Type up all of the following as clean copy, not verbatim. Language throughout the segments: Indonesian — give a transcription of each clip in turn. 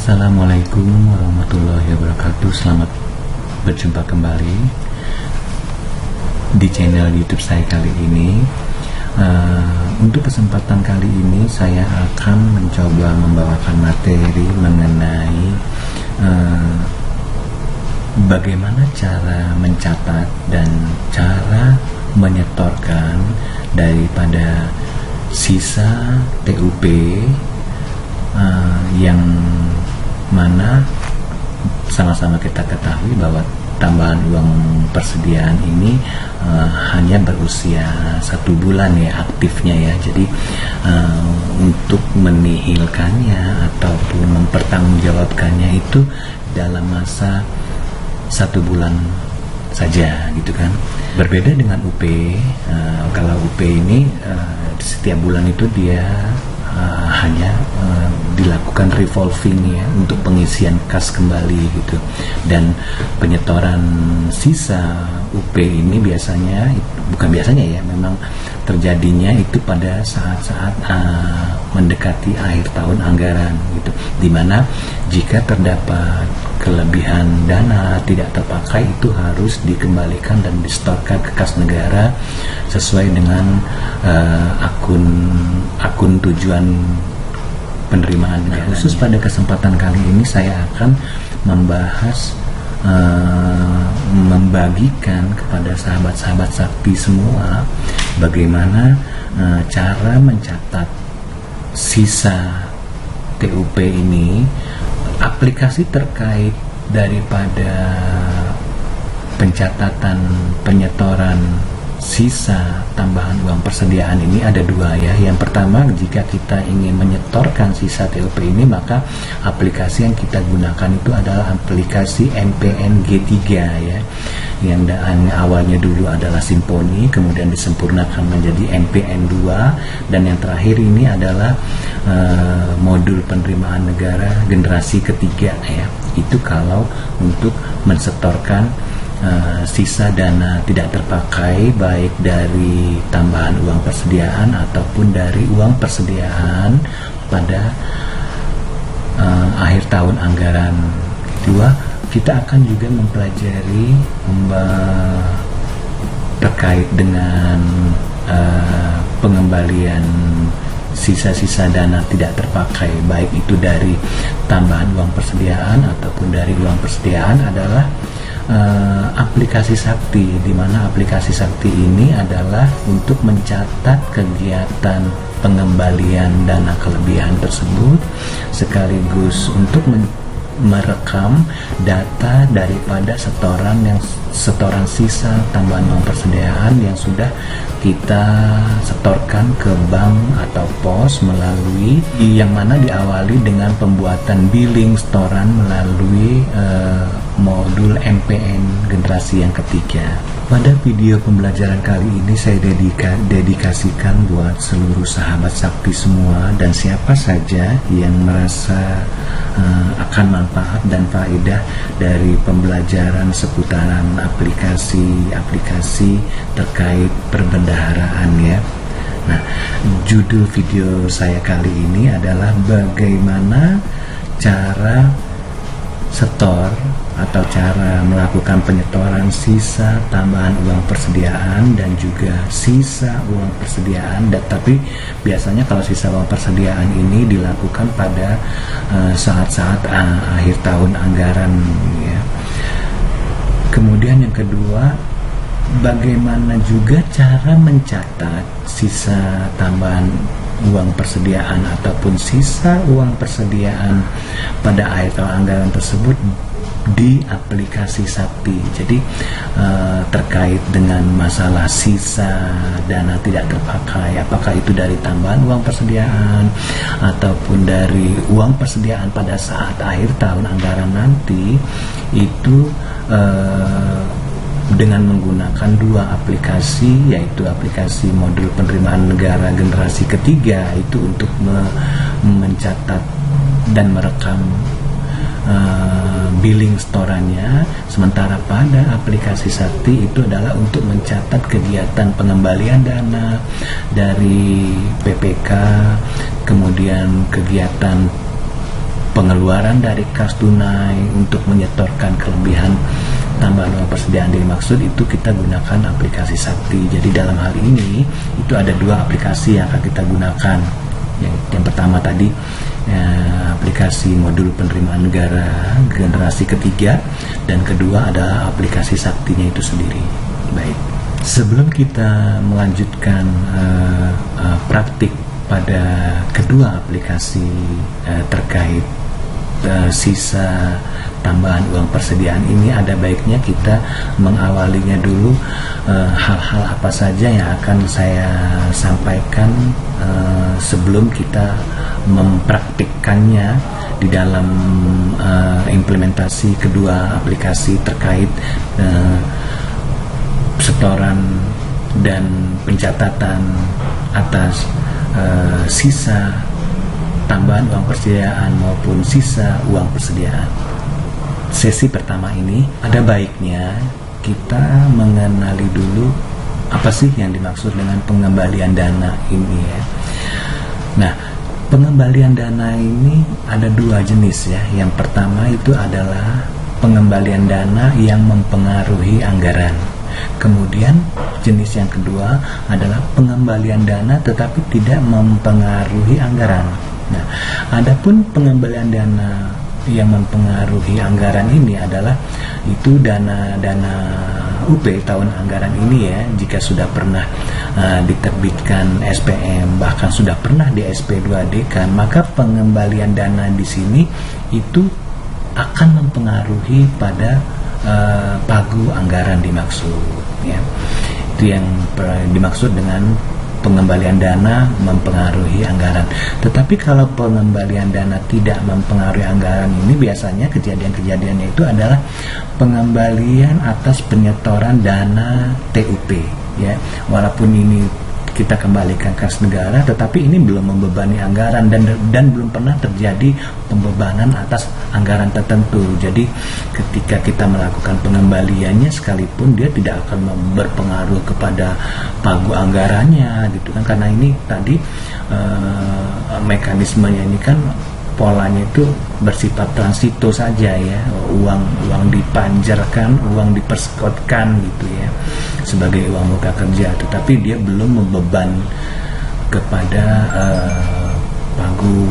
Assalamualaikum warahmatullahi wabarakatuh. Selamat berjumpa kembali di channel YouTube saya kali ini. Untuk kesempatan kali ini saya akan mencoba membawakan materi mengenai bagaimana cara mencatat dan cara menyetorkan daripada sisa TUP yang mana sama-sama kita ketahui bahwa tambahan uang persediaan ini hanya berusia 1 bulan ya aktifnya ya. Jadi untuk menihilkannya ataupun mempertanggungjawabkannya itu dalam masa 1 bulan saja gitu kan. Berbeda dengan UP, kalau UP ini setiap bulan itu dia hanya dilakukan revolving ya untuk pengisian kas kembali gitu, dan penyetoran sisa UP ini biasanya memang terjadinya itu pada saat-saat mendekati akhir tahun anggaran gitu, dimana jika terdapat kelebihan dana tidak terpakai itu harus dikembalikan dan disetorkan ke kas negara sesuai dengan akun tujuan penerimaan negara. Khusus pada kesempatan kali ini saya akan membahas membagikan kepada sahabat-sahabat sakti semua bagaimana cara mencatat sisa TUP ini. Aplikasi terkait daripada pencatatan penyetoran sisa tambahan uang persediaan ini ada 2 ya. Yang pertama, jika kita ingin menyetorkan sisa TUP ini, maka aplikasi yang kita gunakan itu adalah aplikasi MPN G3 ya, yang awalnya dulu adalah Simponi, kemudian disempurnakan menjadi MPN 2, dan yang terakhir ini adalah modul penerimaan negara generasi ketiga ya. Itu kalau untuk mensetorkan sisa dana tidak terpakai baik dari tambahan uang persediaan ataupun dari uang persediaan pada akhir tahun anggaran. Kedua, kita akan juga mempelajari terkait dengan pengembalian sisa-sisa dana tidak terpakai baik itu dari tambahan uang persediaan ataupun dari uang persediaan adalah aplikasi Sakti, di mana aplikasi Sakti ini adalah untuk mencatat kegiatan pengembalian dana kelebihan tersebut sekaligus untuk merekam data daripada setoran sisa tambahan uang persediaan yang sudah kita setorkan ke bank atau pos melalui yang mana diawali dengan pembuatan billing setoran melalui modul MPN generasi yang ketiga. Pada video pembelajaran kali ini saya dedikasikan buat seluruh sahabat sakti semua dan siapa saja yang merasa akan manfaat dan faedah dari pembelajaran seputaran aplikasi terkait perbendaharaan ya. Nah, judul video saya kali ini adalah bagaimana cara setor atau cara melakukan penyetoran sisa tambahan uang persediaan dan juga sisa uang persediaan. Tapi biasanya kalau sisa uang persediaan ini dilakukan pada saat-saat akhir tahun anggaran ya. Kemudian yang kedua, bagaimana juga cara mencatat sisa tambahan uang persediaan ataupun sisa uang persediaan pada akhir tahun anggaran tersebut di aplikasi Sakti. Jadi terkait dengan masalah sisa dana tidak terpakai, apakah itu dari tambahan uang persediaan ataupun dari uang persediaan pada saat akhir tahun anggaran nanti, itu dengan menggunakan 2 aplikasi, yaitu aplikasi modul penerimaan negara generasi ketiga itu untuk mencatat dan merekam billing setorannya, sementara pada aplikasi Sakti itu adalah untuk mencatat kegiatan pengembalian dana dari PPK, kemudian kegiatan pengeluaran dari kas tunai untuk menyetorkan kelebihan tambahan uang persediaan dimaksud, itu kita gunakan aplikasi Sakti. Jadi dalam hal ini itu ada dua aplikasi yang akan kita gunakan. Yang pertama tadi aplikasi modul penerimaan negara generasi ketiga, dan kedua adalah aplikasi Saktinya itu sendiri. Baik, sebelum kita melanjutkan praktik pada kedua aplikasi terkait sisa tambahan uang persediaan ini, ada baiknya kita mengawalinya dulu hal-hal apa saja yang akan saya sampaikan sebelum kita mempraktikkannya di dalam implementasi kedua aplikasi terkait setoran dan pencatatan atas sisa tambahan uang persediaan maupun sisa uang persediaan. Sesi pertama ini ada baiknya kita mengenali dulu apa sih yang dimaksud dengan pengembalian dana ini ya. Nah, pengembalian dana ini ada dua jenis ya. Yang pertama itu adalah pengembalian dana yang mempengaruhi anggaran. Kemudian jenis yang kedua adalah pengembalian dana tetapi tidak mempengaruhi anggaran. Nah, adapun pengembalian dana yang mempengaruhi anggaran ini adalah itu dana UP tahun anggaran ini ya, jika sudah pernah diterbitkan SPM, bahkan sudah pernah di SP2D kan, maka pengembalian dana di sini itu akan mempengaruhi pada pagu anggaran dimaksud ya. Itu yang dimaksud dengan pengembalian dana mempengaruhi anggaran. Tetapi kalau pengembalian dana tidak mempengaruhi anggaran ini, biasanya kejadian-kejadiannya itu adalah pengembalian atas penyetoran dana TUP ya. Walaupun ini kita kembalikan kas negara, tetapi ini belum membebani anggaran dan belum pernah terjadi pembebanan atas anggaran tertentu. Jadi ketika kita melakukan pengembaliannya, sekalipun dia tidak akan berpengaruh kepada pagu anggarannya gitu kan, karena ini tadi mekanismenya ini kan polanya itu bersifat transito saja ya, uang dipanjarkan, uang dipersekotkan gitu ya sebagai uang muka kerja, tetapi dia belum membeban kepada pagu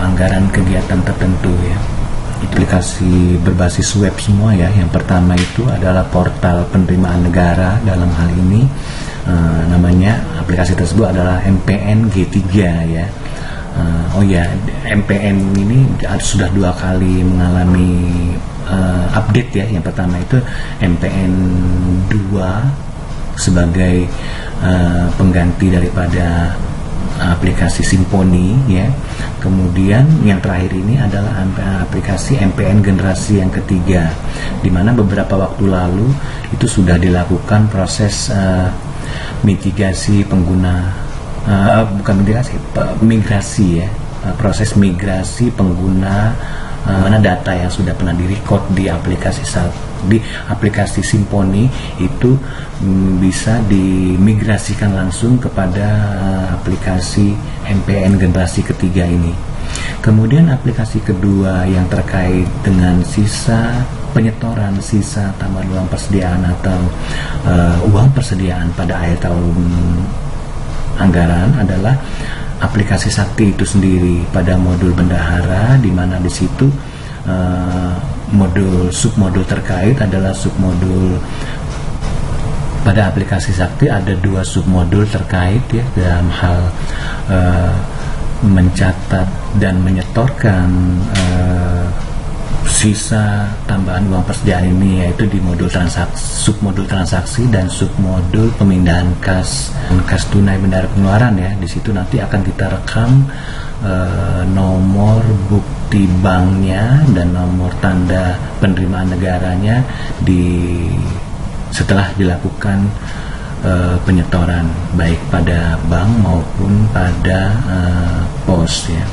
anggaran kegiatan tertentu ya. Aplikasi berbasis web semua ya. Yang pertama itu adalah portal penerimaan negara, dalam hal ini namanya aplikasi tersebut adalah MPN G3 ya. MPN ini sudah 2 kali mengalami update ya. Yang pertama itu MPN 2 sebagai pengganti daripada aplikasi Simponi ya. Kemudian yang terakhir ini adalah aplikasi MPN generasi yang ketiga, di mana beberapa waktu lalu itu sudah dilakukan proses mitigasi pengguna, migrasi ya, proses migrasi pengguna mana data yang sudah pernah direcord di aplikasi Simponi itu bisa dimigrasikan langsung kepada aplikasi MPN generasi ketiga ini. Kemudian aplikasi kedua yang terkait dengan sisa penyetoran sisa tambahan uang persediaan atau uang persediaan pada akhir tahun anggaran adalah aplikasi Sakti itu sendiri pada modul bendahara, di mana di situ submodul terkait adalah submodul. Pada aplikasi Sakti ada 2 submodul terkait ya dalam hal mencatat dan menyetorkan sisa tambahan uang persediaan ini, yaitu di modul submodul transaksi dan submodul pemindahan kas tunai bendahara pengeluaran ya. Di situ nanti akan kita rekam nomor bukti banknya dan nomor tanda penerimaan negaranya setelah dilakukan penyetoran baik pada bank maupun pada pos ya.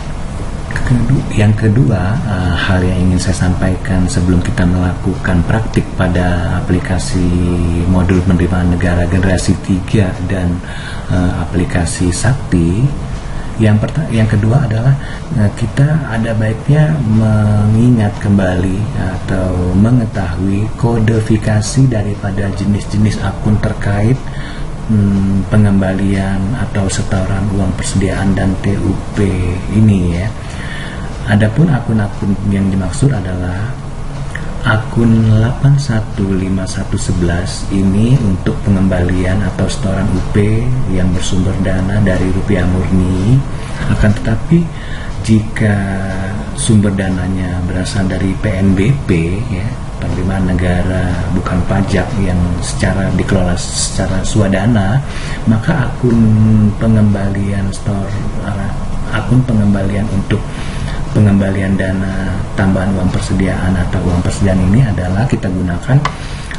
Yang kedua, hal yang ingin saya sampaikan sebelum kita melakukan praktik pada aplikasi modul penerimaan negara generasi 3 dan aplikasi Sakti, Yang kedua adalah kita ada baiknya mengingat kembali atau mengetahui kodifikasi daripada jenis-jenis akun terkait pengembalian atau setoran uang persediaan dan TUP ini ya. Adapun akun-akun yang dimaksud adalah akun 815111 ini untuk pengembalian atau setoran UP yang bersumber dana dari rupiah murni. Akan tetapi jika sumber dananya berasal dari PNBP ya, penerimaan negara bukan pajak yang secara dikelola secara swadana, maka akun pengembalian akun pengembalian untuk pengembalian dana tambahan uang persediaan atau uang persediaan ini adalah kita gunakan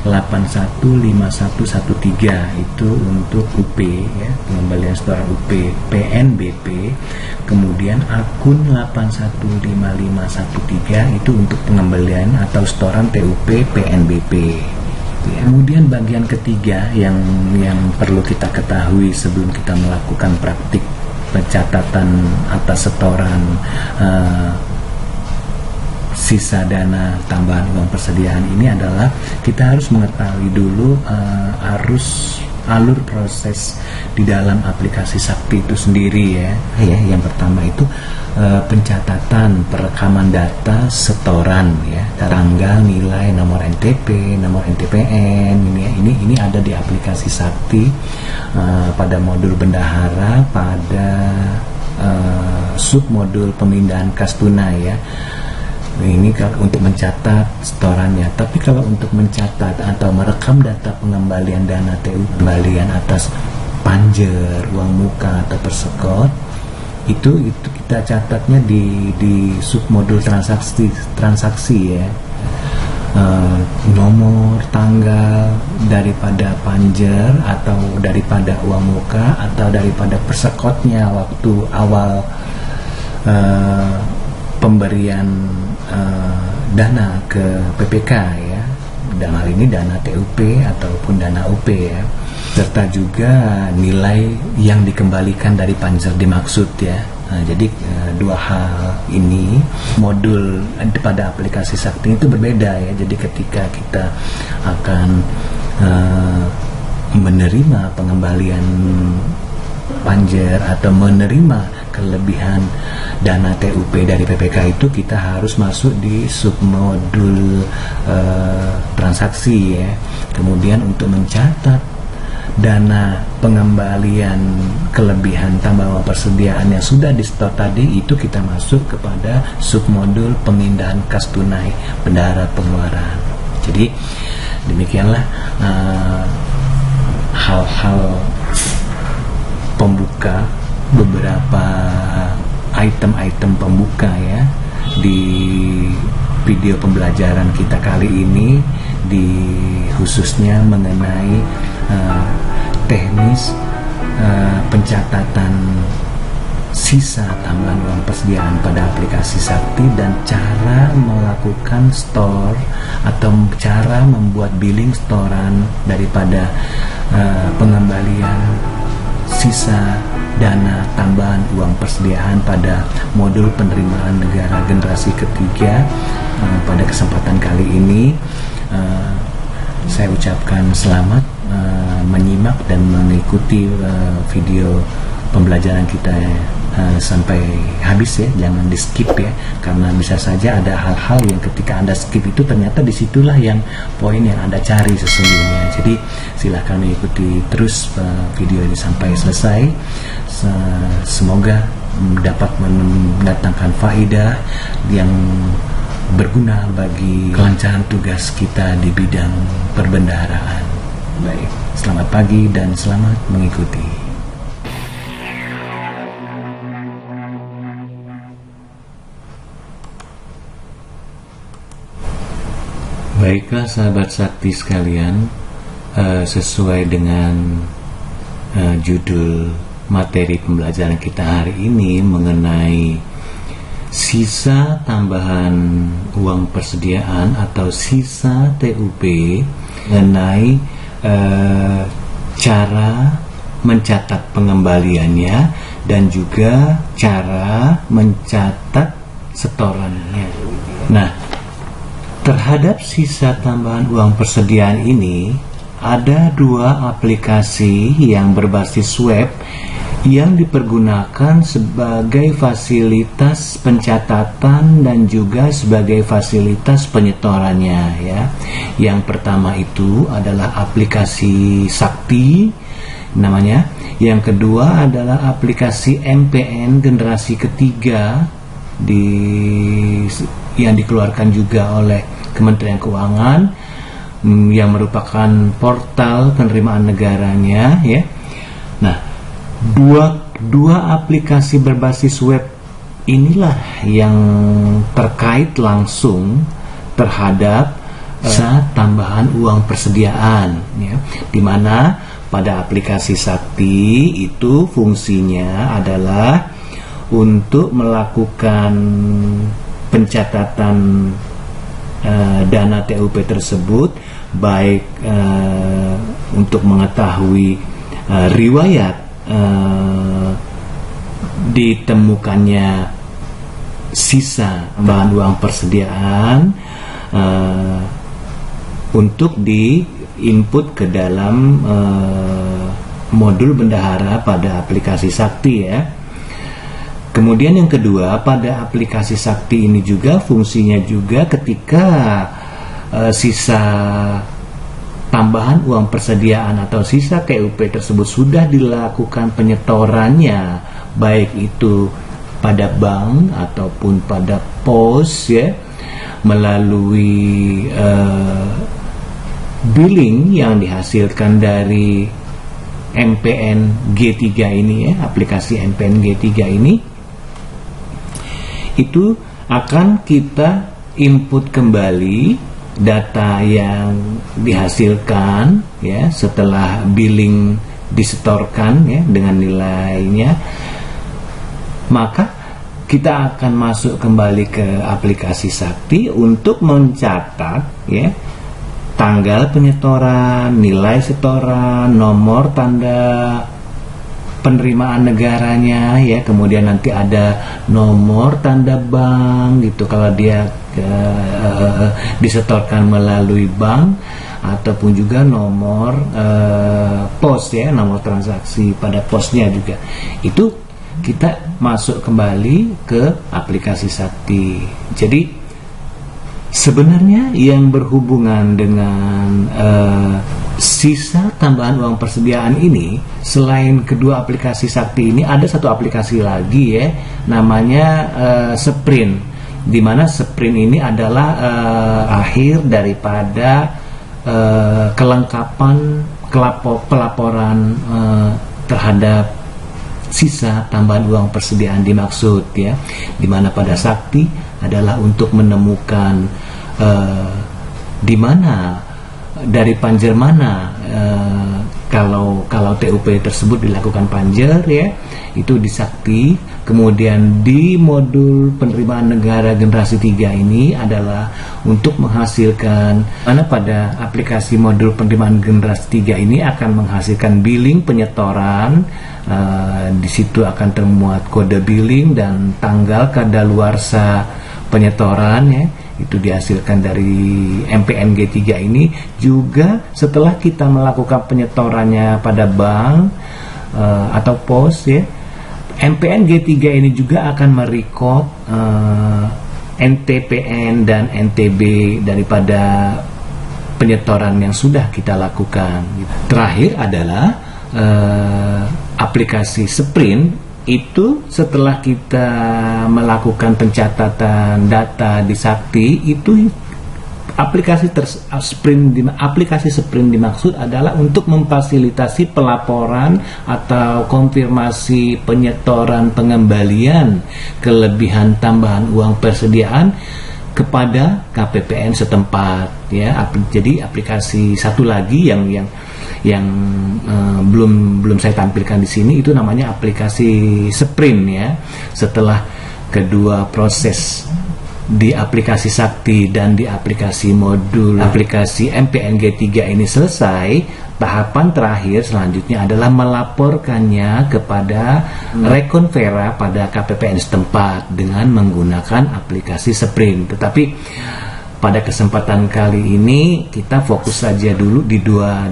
815113 itu untuk UP ya, pengembalian setoran UP PNBP. Kemudian akun 815513 itu untuk pengembalian atau setoran TUP PNBP. Kemudian bagian ketiga yang perlu kita ketahui sebelum kita melakukan praktik pencatatan atas setoran sisa dana tambahan uang persediaan ini adalah kita harus mengetahui dulu alur proses di dalam aplikasi Sakti itu sendiri ya. Yang pertama itu pencatatan perekaman data setoran ya, tanggal, nilai, nomor NTP, nomor NTPN ini ada di aplikasi Sakti pada modul bendahara, pada submodul pemindahan kas tunai ya. Ini untuk mencatat setorannya. Tapi kalau untuk mencatat atau merekam data pengembalian dana TU, pengembalian atas panjer, uang muka atau persekot, itu kita catatnya di submodul transaksi ya. Nomor, tanggal daripada panjer atau daripada uang muka atau daripada persekotnya waktu awal pemberian dana ke PPK ya, dalam hal ini dana TUP ataupun dana UP ya, serta juga nilai yang dikembalikan dari panjer dimaksud ya. Jadi dua hal ini modul pada aplikasi Sakti itu berbeda ya. Jadi ketika kita akan menerima pengembalian panjer atau menerima kelebihan dana TUP dari PPK itu, kita harus masuk di submodul transaksi ya. Kemudian untuk mencatat dana pengembalian kelebihan tambahan persediaan yang sudah di-store tadi, itu kita masuk kepada submodul pemindahan kas tunai bendahara pengeluaran. Jadi demikianlah hal-hal pembuka, beberapa item-item pembuka ya di video pembelajaran kita kali ini, khususnya mengenai teknis pencatatan sisa tambahan uang persediaan pada aplikasi Sakti dan cara melakukan store atau cara membuat billing setoran daripada pengembalian sisa dana tambahan uang persediaan pada modul penerimaan negara generasi ketiga. Pada kesempatan kali ini saya ucapkan selamat menyimak dan mengikuti video pembelajaran kita sampai habis ya, jangan di skip ya, karena bisa saja ada hal-hal yang ketika Anda skip itu ternyata disitulah yang poin yang Anda cari sesungguhnya. Jadi silahkan mengikuti terus video ini sampai selesai. Semoga dapat mendatangkan faedah yang berguna bagi kelancaran tugas kita di bidang perbendaharaan. Baik, selamat pagi dan selamat mengikuti. Baiklah sahabat Sakti sekalian, sesuai dengan judul materi pembelajaran kita hari ini mengenai sisa tambahan uang persediaan atau sisa TUP, mengenai cara mencatat pengembaliannya dan juga cara mencatat setorannya. Nah, terhadap sisa tambahan uang persediaan ini ada 2 aplikasi yang berbasis web yang dipergunakan sebagai fasilitas pencatatan dan juga sebagai fasilitas penyetorannya ya. Yang pertama itu adalah aplikasi Sakti namanya. Yang kedua adalah aplikasi MPN generasi ketiga yang dikeluarkan juga oleh Kementerian Keuangan, yang merupakan portal penerimaan negaranya ya. Nah, dua aplikasi berbasis web inilah yang terkait langsung terhadap tambahan uang persediaan ya, dimana pada aplikasi Sakti itu fungsinya adalah untuk melakukan pencatatan dana TUP tersebut, baik untuk mengetahui riwayat ditemukannya sisa bahan uang persediaan untuk di-input ke dalam modul bendahara pada aplikasi Sakti ya. Kemudian yang kedua, pada aplikasi Sakti ini juga fungsinya juga ketika sisa tambahan uang persediaan atau sisa TUP tersebut sudah dilakukan penyetorannya, baik itu pada bank ataupun pada pos ya, melalui billing yang dihasilkan dari MPN G3 ini ya, aplikasi MPN G3 ini, itu akan kita input kembali data yang dihasilkan ya setelah billing disetorkan ya dengan nilainya, maka kita akan masuk kembali ke aplikasi Sakti untuk mencatat ya tanggal penyetoran, nilai setoran, nomor tanda penerimaan negaranya ya, kemudian nanti ada nomor tanda bank gitu kalau dia disetorkan melalui bank, ataupun juga nomor pos ya, nomor transaksi pada posnya juga. Itu kita masuk kembali ke aplikasi Sakti. Jadi sebenarnya yang berhubungan dengan sisa tambahan uang persediaan ini, selain kedua aplikasi Sakti ini, ada satu aplikasi lagi ya, namanya Sprint, di mana Sprint ini adalah akhir daripada kelengkapan pelaporan terhadap sisa tambahan uang persediaan dimaksud ya, di mana pada Sakti adalah untuk menemukan di mana, dari panjer mana kalau TUP tersebut dilakukan panjer ya, itu di Sakti. Kemudian di modul penerimaan negara generasi 3 ini adalah untuk menghasilkan, mana pada aplikasi modul penerimaan generasi 3 ini akan menghasilkan billing penyetoran. Di situ akan termuat kode billing dan tanggal kadaluarsa penyetoran ya, itu dihasilkan dari MPN G3 ini. Juga setelah kita melakukan penyetorannya pada bank atau pos ya, MPN G3 ini juga akan merekod NTPN dan NTB daripada penyetoran yang sudah kita lakukan. Terakhir adalah aplikasi Sprint. Itu setelah kita melakukan pencatatan data di Sakti, itu aplikasi Sprint dimaksud adalah untuk memfasilitasi pelaporan atau konfirmasi penyetoran pengembalian kelebihan tambahan uang persediaan kepada KPPN setempat ya. Jadi aplikasi satu lagi yang belum saya tampilkan di sini, itu namanya aplikasi Sprint ya. Setelah kedua proses di aplikasi Sakti dan di aplikasi modul aplikasi MPN G3 ini selesai, tahapan terakhir selanjutnya adalah melaporkannya kepada rekonvera pada KPPN setempat dengan menggunakan aplikasi Sprint. Tetapi pada kesempatan kali ini kita fokus saja dulu di dua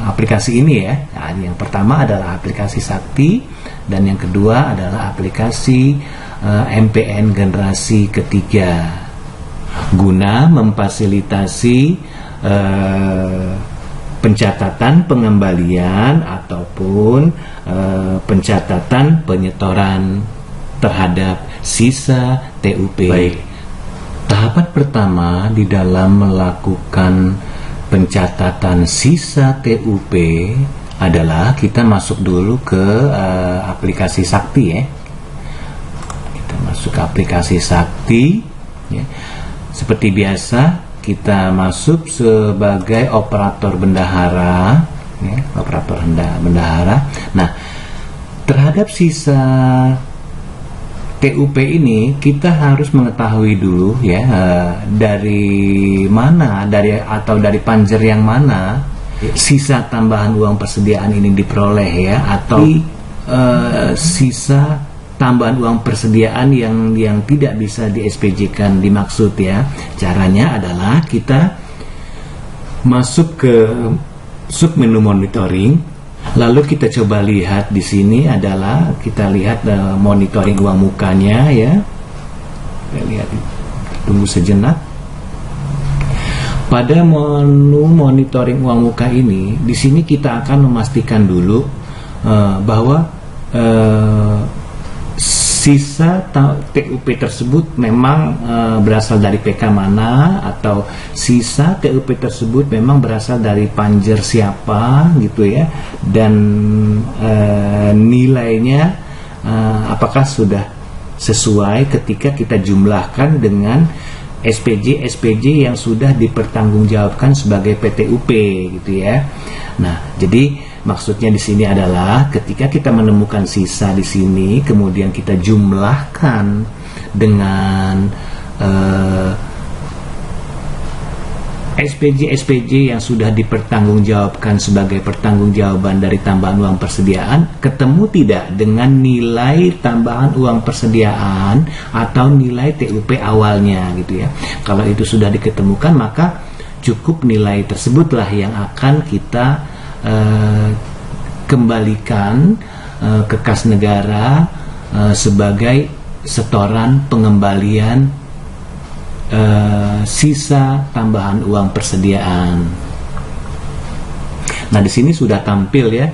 aplikasi ini ya. Nah, yang pertama adalah aplikasi Sakti dan yang kedua adalah aplikasi MPN generasi ketiga, guna memfasilitasi pencatatan pengembalian ataupun pencatatan penyetoran terhadap sisa TUP. Baik. Tahapan pertama di dalam melakukan pencatatan sisa TUP adalah kita masuk dulu ke aplikasi Sakti ya. Kita masuk ke aplikasi Sakti ya. Seperti biasa kita masuk sebagai operator bendahara ya, operator bendahara. Nah, terhadap sisa TUP ini kita harus mengetahui dulu ya, dari mana, dari panjer yang mana sisa tambahan uang persediaan ini diperoleh ya, atau sisa tambahan uang persediaan yang tidak bisa di SPJ-kan dimaksud ya. Caranya adalah kita masuk ke submenu monitoring, lalu kita coba lihat di sini adalah kita lihat monitoring uang mukanya ya. Kita lihat, tunggu sejenak. Pada menu monitoring uang muka ini, di sini kita akan memastikan dulu bahwa sisa TUP tersebut memang berasal dari PK mana, atau sisa TUP tersebut memang berasal dari panjer siapa gitu ya, dan nilainya apakah sudah sesuai ketika kita jumlahkan dengan SPJ yang sudah dipertanggungjawabkan sebagai PTUP gitu ya. Nah, jadi maksudnya di sini adalah ketika kita menemukan sisa di sini, kemudian kita jumlahkan dengan SPJ yang sudah dipertanggungjawabkan sebagai pertanggungjawaban dari tambahan uang persediaan, ketemu tidak dengan nilai tambahan uang persediaan atau nilai TUP awalnya gitu ya. Kalau itu sudah diketemukan, maka cukup nilai tersebutlah yang akan kita kembalikan ke kas negara sebagai setoran pengembalian sisa tambahan uang persediaan. Nah, di sini sudah tampil ya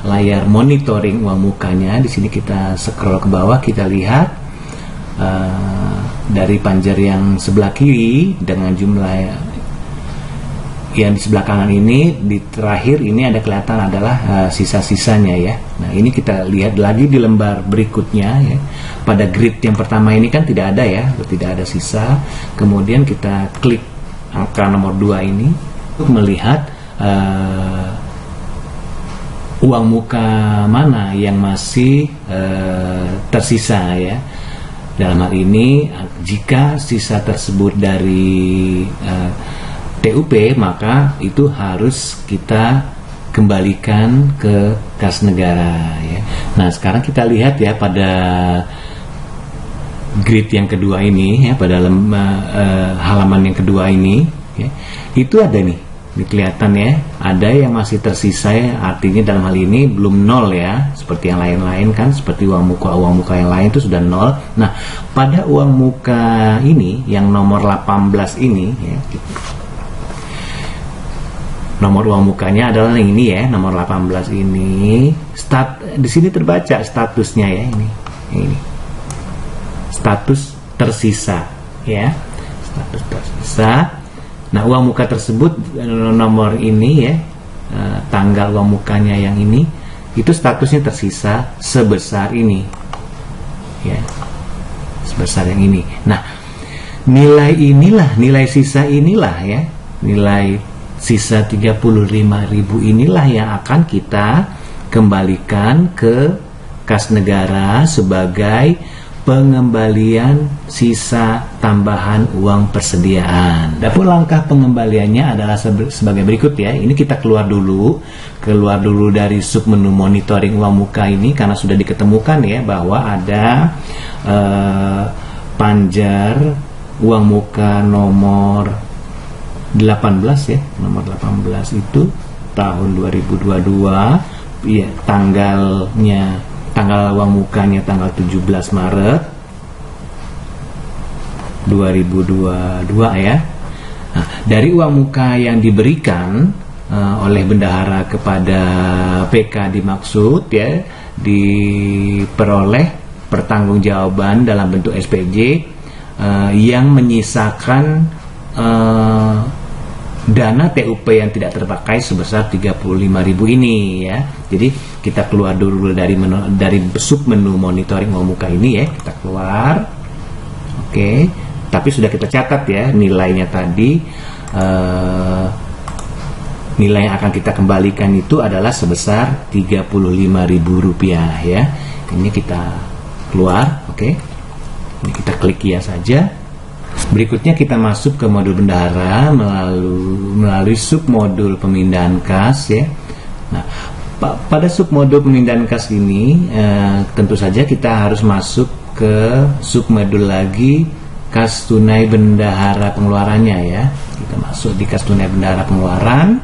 layar monitoring uang mukanya. Di sini kita scroll ke bawah, kita lihat dari panjer yang sebelah kiri dengan jumlah yang di sebelah kanan ini, di terakhir ini ada kelihatan adalah sisa-sisanya ya. Nah, ini kita lihat lagi di lembar berikutnya ya. Pada grid yang pertama ini kan tidak ada ya, tidak ada sisa. Kemudian kita klik angka nomor 2 ini untuk melihat uang muka mana yang masih tersisa ya. Dalam hal ini, jika sisa tersebut dari TUP, maka itu harus kita kembalikan ke kas negara ya. Nah, sekarang kita lihat ya pada grid yang kedua ini ya, pada halaman yang kedua ini ya, itu ada nih, kelihatan ya, ada yang masih tersisa ya, artinya dalam hal ini belum nol ya, seperti yang lain-lain kan, seperti uang muka yang lain itu sudah nol. Nah, pada uang muka ini yang nomor 18 ini ya, nomor uang mukanya adalah yang ini ya, nomor 18 ini. Di sini terbaca statusnya ya, ini status tersisa ya, status tersisa. Nah, uang muka tersebut nomor ini ya, tanggal uang mukanya yang ini, itu statusnya tersisa sebesar ini ya, sebesar yang ini. Nah, nilai inilah, nilai sisa inilah ya, nilai sisa 35.000 inilah yang akan kita kembalikan ke kas negara sebagai pengembalian sisa tambahan uang persediaan. Adapun langkah pengembaliannya adalah sebagai berikut ya. Ini kita keluar dulu dari submenu monitoring uang muka ini, karena sudah diketemukan ya bahwa ada panjar uang muka nomor 18 ya, nomor 18 itu tahun 2022 ya, tanggal uang mukanya tanggal 17 Maret 2022 ya. Nah, dari uang muka yang diberikan oleh bendahara kepada PK dimaksud ya, diperoleh pertanggungjawaban dalam bentuk SPJ yang menyisakan dana TUP yang tidak terpakai sebesar 35.000 ini ya. Jadi kita keluar dulu dari submenu monitoring uang muka ini ya, kita keluar. Oke, tapi sudah kita catat ya nilainya tadi. Nilai yang akan kita kembalikan itu adalah sebesar Rp35.000 ya. Ini kita keluar, oke. Ini kita klik ya saja. Berikutnya kita masuk ke modul bendahara melalui submodul pemindahan kas ya. Nah, pada submodul pemindahan kas ini tentu saja kita harus masuk ke submodul lagi kas tunai bendahara pengeluarannya ya. Kita masuk di kas tunai bendahara pengeluaran.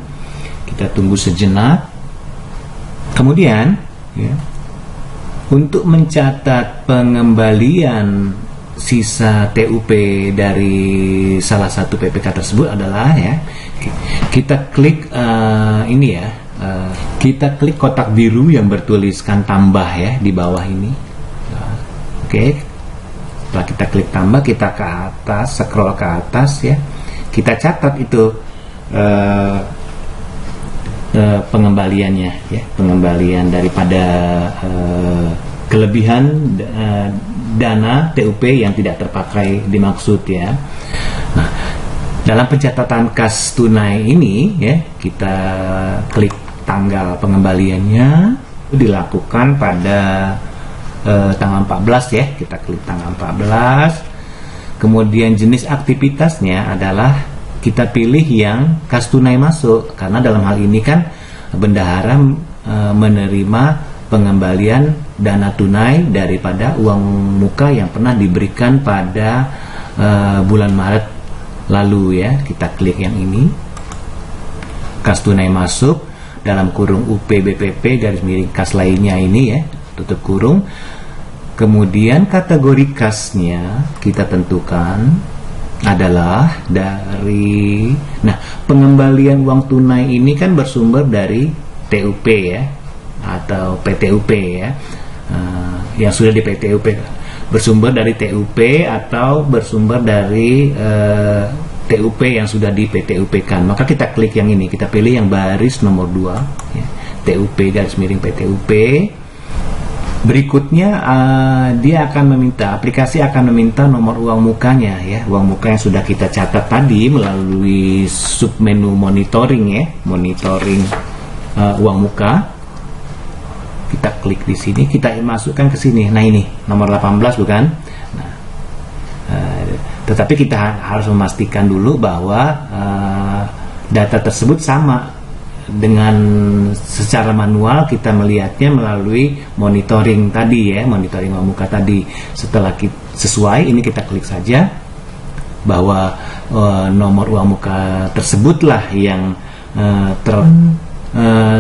Kita tunggu sejenak. Kemudian ya, untuk mencatat pengembalian sisa TUP dari salah satu PPK tersebut adalah ya, kita klik ini ya, kita klik kotak biru yang bertuliskan tambah ya di bawah ini. Oke, setelah kita klik tambah, kita ke atas, scroll ke atas ya, kita catat itu pengembaliannya ya, pengembalian daripada kelebihan dana TUP yang tidak terpakai dimaksud ya. Nah, dalam pencatatan kas tunai ini ya, kita klik tanggal pengembaliannya dilakukan pada tanggal 14 ya, kita klik tanggal 14. Kemudian jenis aktivitasnya adalah kita pilih yang kas tunai masuk, karena dalam hal ini kan bendahara menerima pengembalian dana tunai daripada uang muka yang pernah diberikan pada bulan Maret lalu ya. Kita klik yang ini, kas tunai masuk dalam kurung UP BPP garis miring kas lainnya ini ya, tutup kurung. Kemudian kategori kasnya kita tentukan adalah dari, nah, pengembalian uang tunai ini kan bersumber dari TUP ya, atau PTUP ya, yang sudah di PTUP, bersumber dari TUP atau bersumber dari TUP yang sudah di PTUP kan. Maka kita klik yang ini, kita pilih yang baris nomor 2 ya, TUP garis miring PTUP. Berikutnya dia akan meminta, aplikasi akan meminta nomor uang mukanya ya, uang muka yang sudah kita catat tadi melalui submenu monitoring ya, monitoring uang muka. Kita klik di sini, kita masukkan ke sini. Nah, ini nomor 18 bukan? Nah, tetapi kita harus memastikan dulu bahwa data tersebut sama dengan secara manual kita melihatnya melalui monitoring tadi ya, monitoring uang muka tadi. Setelah sesuai, ini kita klik saja bahwa nomor uang muka tersebutlah yang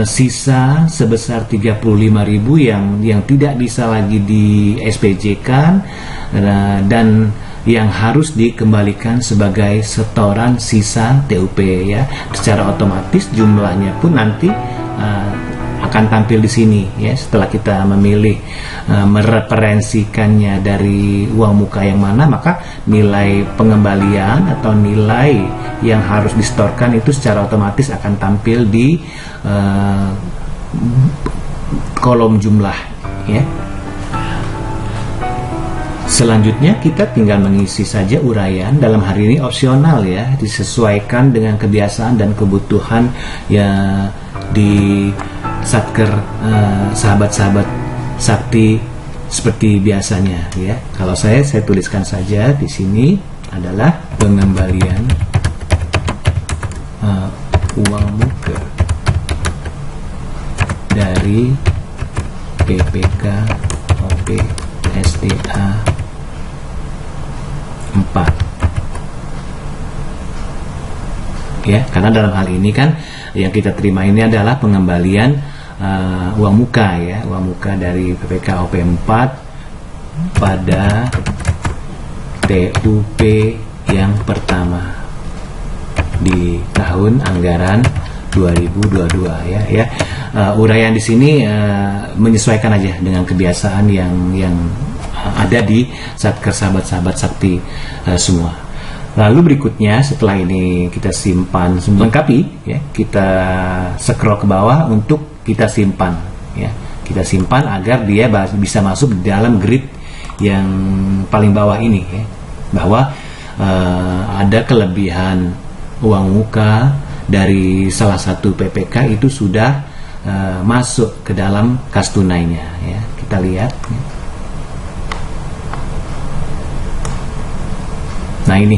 sisa sebesar 35.000 yang tidak bisa lagi di SPJ-kan dan yang harus dikembalikan sebagai setoran sisa TUP ya. Secara otomatis jumlahnya pun nanti akan tampil di sini ya, setelah kita memilih mereferensikannya dari uang muka yang mana, maka nilai pengembalian atau nilai yang harus disetorkan itu secara otomatis akan tampil di kolom jumlah ya. Selanjutnya kita tinggal mengisi saja uraian, dalam hari ini opsional ya, disesuaikan dengan kebiasaan dan kebutuhan ya di Satker sahabat-sahabat sakti seperti biasanya ya. Kalau saya tuliskan saja di sini adalah pengembalian uang muka dari PPK OP SDA 4 ya, karena dalam hal ini kan yang kita terima ini adalah pengembalian uang muka ya, uang muka dari PPK OP 4 pada TUP yang pertama di tahun anggaran 2022 ya. Uraian di sini menyesuaikan aja dengan kebiasaan yang ada di Satker sahabat-sahabat sakti semua. Lalu berikutnya setelah ini kita simpan lengkapi ya, kita scroll ke bawah untuk kita simpan ya. Kita simpan agar dia bisa masuk di dalam grid yang paling bawah ini ya, bahwa ada kelebihan uang muka dari salah satu PPK itu sudah masuk ke dalam kas tunainya ya. Kita lihat ya. Nah ini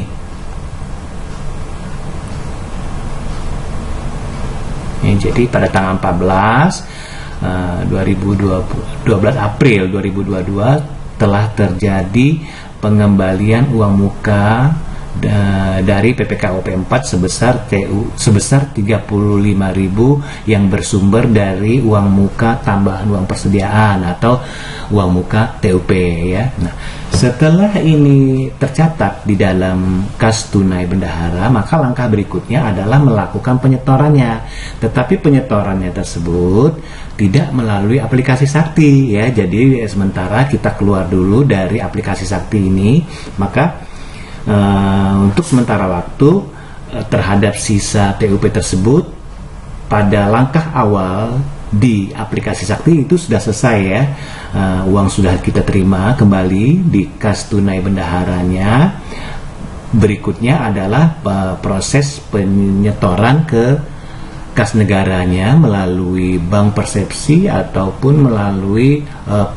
ya, jadi pada tanggal 12 April 2022 telah terjadi pengembalian uang muka dari PPK OP 4 sebesar 35.000 yang bersumber dari uang muka tambahan uang persediaan atau uang muka TUP ya. Nah, setelah ini tercatat di dalam kas tunai bendahara, maka langkah berikutnya adalah melakukan penyetorannya. Tetapi penyetorannya tersebut tidak melalui aplikasi Sakti ya. Jadi sementara kita keluar dulu dari aplikasi Sakti ini, maka untuk sementara waktu terhadap sisa TUP tersebut pada langkah awal di aplikasi Sakti itu sudah selesai ya. Uang sudah kita terima kembali di kas tunai bendaharanya. Berikutnya adalah proses penyetoran ke kas negaranya melalui bank persepsi ataupun melalui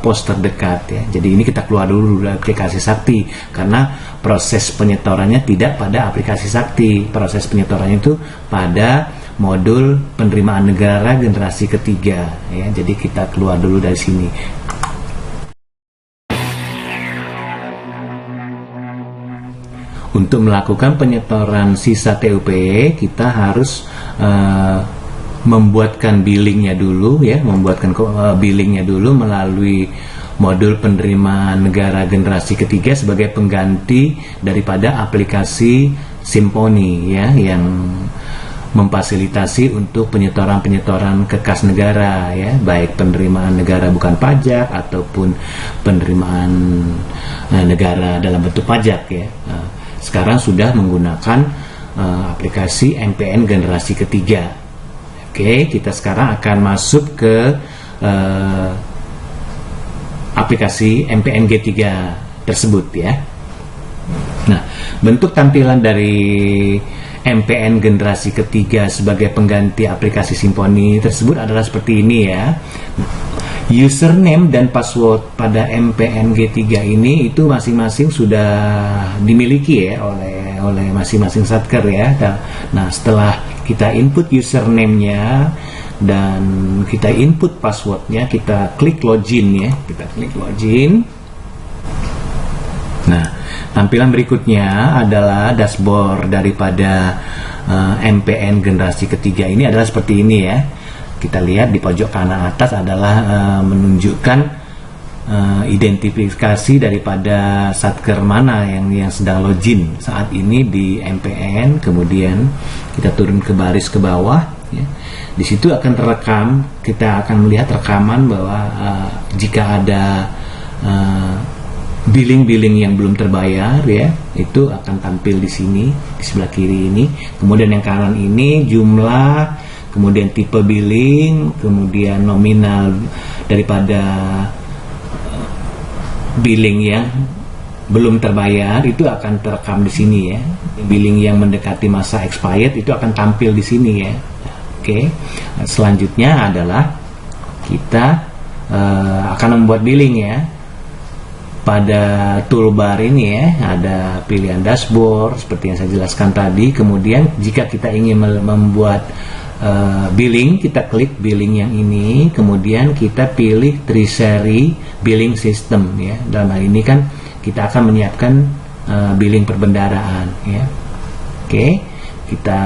pos terdekat ya. Jadi ini kita keluar dulu dari aplikasi Sakti karena proses penyetorannya tidak pada aplikasi Sakti. Proses penyetorannya itu pada modul penerimaan negara generasi ketiga ya. Jadi kita keluar dulu dari sini. Untuk melakukan penyetoran sisa TUP kita harus membuatkan billingnya dulu ya, billingnya dulu melalui modul penerimaan negara generasi ketiga sebagai pengganti daripada aplikasi Simponi ya, yang memfasilitasi untuk penyetoran ke kas negara ya, baik penerimaan negara bukan pajak ataupun penerimaan negara dalam bentuk pajak ya. Sekarang sudah menggunakan aplikasi MPN generasi ketiga. Oke, kita sekarang akan masuk ke aplikasi MPN G3 tersebut ya. Nah, bentuk tampilan dari MPN generasi ketiga sebagai pengganti aplikasi Simponi tersebut adalah seperti ini ya. Username dan password pada MPN G3 ini itu masing-masing sudah dimiliki ya oleh masing-masing satker ya. Nah, setelah kita input username-nya dan kita input passwordnya, kita klik login ya. Kita klik login. Nah, tampilan berikutnya adalah dashboard daripada MPN generasi ketiga ini adalah seperti ini ya. Kita lihat di pojok kanan atas adalah menunjukkan identifikasi daripada satker mana yang sedang login saat ini di MPN. Kemudian kita turun ke baris ke bawah ya. Di situ akan terekam, kita akan melihat rekaman bahwa jika ada billing-billing yang belum terbayar ya, itu akan tampil di sini di sebelah kiri ini. Kemudian yang kanan ini jumlah, kemudian tipe billing, kemudian nominal daripada billing yang belum terbayar itu akan terekam di sini ya. Billing yang mendekati masa expired itu akan tampil di sini ya. Oke. Selanjutnya adalah kita akan membuat billing ya. pada toolbar ini ya, ada pilihan dashboard seperti yang saya jelaskan tadi. Kemudian jika kita ingin membuat billing, kita klik billing yang ini, kemudian kita pilih Treasury billing system ya. Dalam hal ini kan kita akan menyiapkan billing perbendaharaan ya. Oke, kita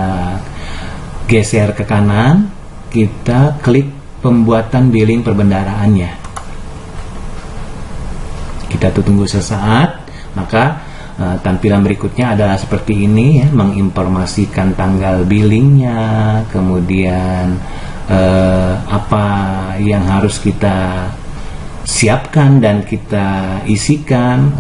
geser ke kanan, kita klik pembuatan billing perbendaharaannya. Kita tunggu sesaat, maka tampilan berikutnya adalah seperti ini ya, menginformasikan tanggal billingnya, kemudian apa yang harus kita siapkan dan kita isikan.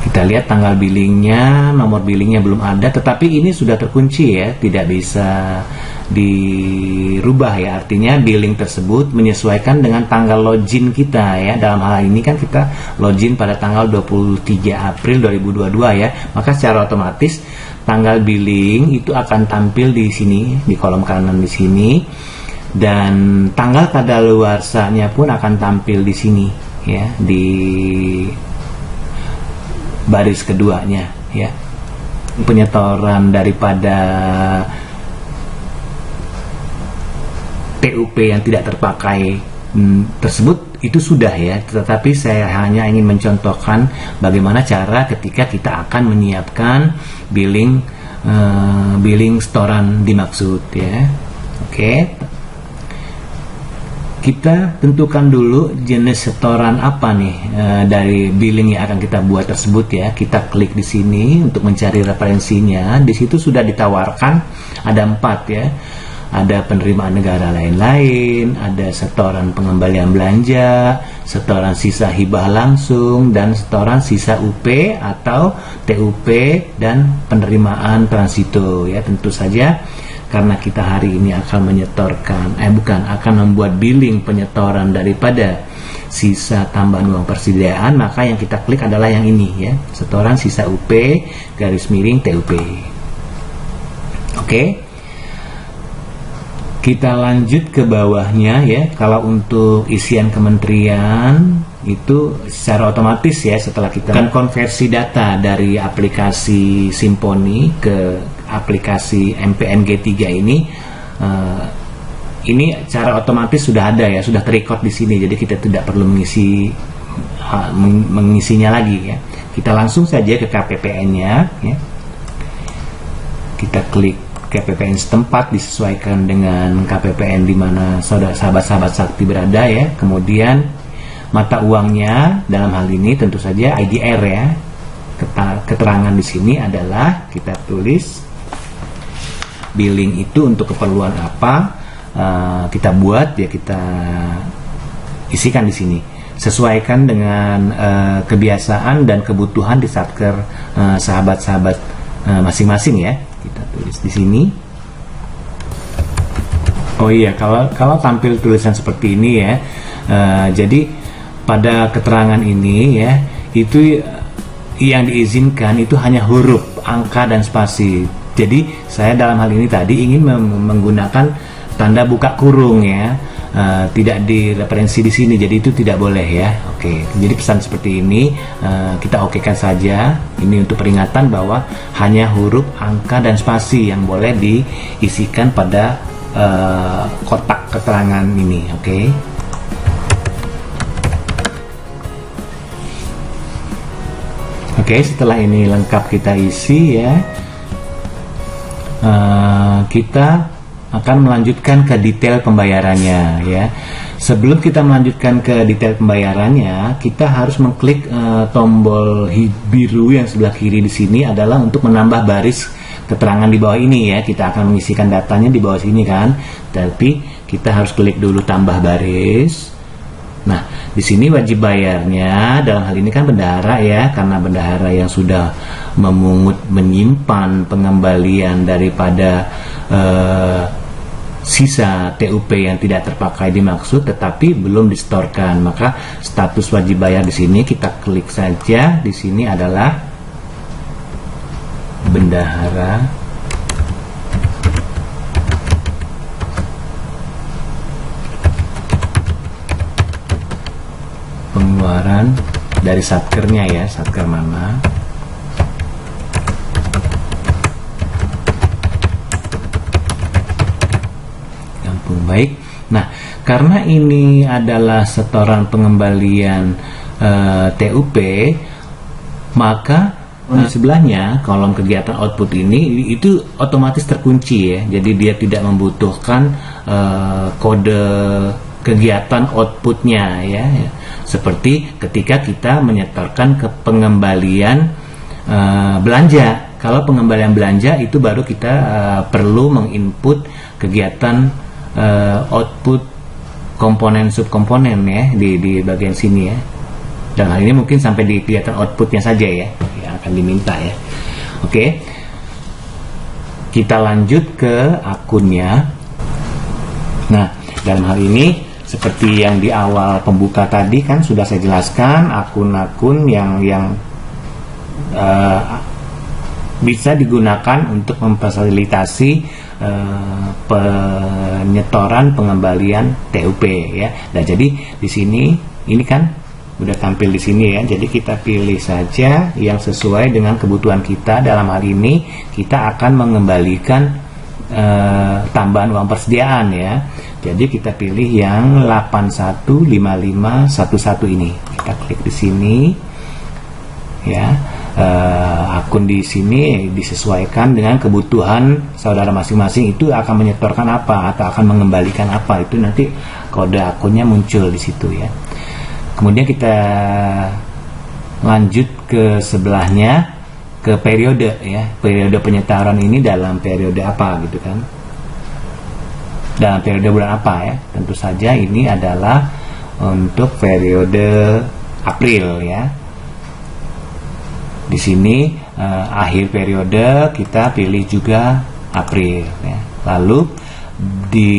Kita lihat tanggal billingnya, nomor billingnya belum ada, tetapi ini sudah terkunci ya, tidak bisa dirubah ya. Artinya billing tersebut menyesuaikan dengan tanggal login kita ya. Dalam hal ini kan kita login pada tanggal 23 April 2022 ya. Maka secara otomatis tanggal billing itu akan tampil di sini, di kolom kanan di sini, dan tanggal kadaluarsanya pun akan tampil di sini ya, di baris keduanya ya. Penyetoran daripada TUP yang tidak terpakai tersebut itu sudah ya, tetapi saya hanya ingin mencontohkan bagaimana cara ketika kita akan menyiapkan billing setoran dimaksud ya. Oke, kita tentukan dulu jenis setoran apa nih dari billing yang akan kita buat tersebut ya. Kita klik di sini untuk mencari referensinya. Di situ sudah ditawarkan ada 4 ya. Ada penerimaan negara lain-lain, ada setoran pengembalian belanja, setoran sisa hibah langsung, dan setoran sisa UP atau TUP dan penerimaan transito ya. Tentu saja karena kita hari ini akan menyetorkan, akan membuat billing penyetoran daripada sisa tambahan uang persediaan, maka yang kita klik adalah yang ini ya, setoran sisa UP garis miring TUP. Oke, kita lanjut ke bawahnya ya. Kalau untuk isian kementerian itu secara otomatis ya, setelah kita kan konversi data dari aplikasi Simponi ke aplikasi MPNG 3 ini cara otomatis sudah ada ya, sudah terrecord di sini, jadi kita tidak perlu mengisinya lagi ya. Kita langsung saja ke KPPN-nya ya. Kita klik KPPN setempat, disesuaikan dengan KPPN di mana sahabat-sahabat sakti berada ya. Kemudian mata uangnya dalam hal ini tentu saja IDR ya. Keterangan di sini adalah kita tulis billing itu untuk keperluan apa, kita buat ya, kita isikan di sini. Sesuaikan dengan kebiasaan dan kebutuhan di satker sahabat-sahabat masing-masing ya. Kita tulis di sini. Oh iya, kalau tampil tulisan seperti ini ya, jadi pada keterangan ini ya, itu yang diizinkan itu hanya huruf, angka, dan spasi. Jadi saya dalam hal ini tadi ingin menggunakan tanda buka kurung ya, tidak direferensi di sini, jadi itu tidak boleh ya. Oke, jadi pesan seperti ini kita okekan saja. Ini untuk peringatan bahwa hanya huruf, angka, dan spasi yang boleh diisikan pada kotak keterangan ini. Oke. Oke, setelah ini lengkap kita isi ya, kita akan melanjutkan ke detail pembayarannya ya. Sebelum kita melanjutkan ke detail pembayarannya, kita harus mengklik tombol biru yang sebelah kiri di sini adalah untuk menambah baris keterangan di bawah ini ya. Kita akan mengisikan datanya di bawah sini kan, tapi kita harus klik dulu tambah baris. Nah, di sini wajib bayarnya dalam hal ini kan bendahara ya, karena bendahara yang sudah menyimpan pengembalian daripada sisa TUP yang tidak terpakai dimaksud tetapi belum disetorkan, maka status wajib bayar di sini kita klik saja. Di sini adalah bendahara pengeluaran dari satkernya ya, satker mana. Baik. Nah, karena ini adalah setoran pengembalian TUP, maka di sebelahnya kolom kegiatan output ini itu otomatis terkunci ya. Jadi dia tidak membutuhkan kode kegiatan outputnya ya. Seperti ketika kita menyetorkan ke pengembalian belanja. Kalau pengembalian belanja itu baru kita perlu menginput kegiatan output komponen subkomponen ya di bagian sini ya. Dan hal ini mungkin sampai di kegiatan outputnya saja ya yang akan diminta ya. Oke, kita lanjut ke akunnya. Nah, dalam hal ini seperti yang di awal pembuka tadi kan sudah saya jelaskan akun-akun yang bisa digunakan untuk memfasilitasi penyetoran pengembalian TUP ya. Dan jadi di sini ini kan udah tampil di sini ya. Jadi kita pilih saja yang sesuai dengan kebutuhan kita. Dalam hal ini kita akan mengembalikan tambahan uang persediaan ya. Jadi kita pilih yang 815511 ini. Kita klik di sini ya. Akun di sini disesuaikan dengan kebutuhan saudara masing-masing, itu akan menyetorkan apa atau akan mengembalikan apa, itu nanti kode akunnya muncul di situ ya. Kemudian kita lanjut ke sebelahnya, ke periode ya. Periode penyetoran ini dalam periode apa gitu kan, dalam periode bulan apa ya. Tentu saja ini adalah untuk periode April ya. Di sini akhir periode kita pilih juga April ya. Lalu di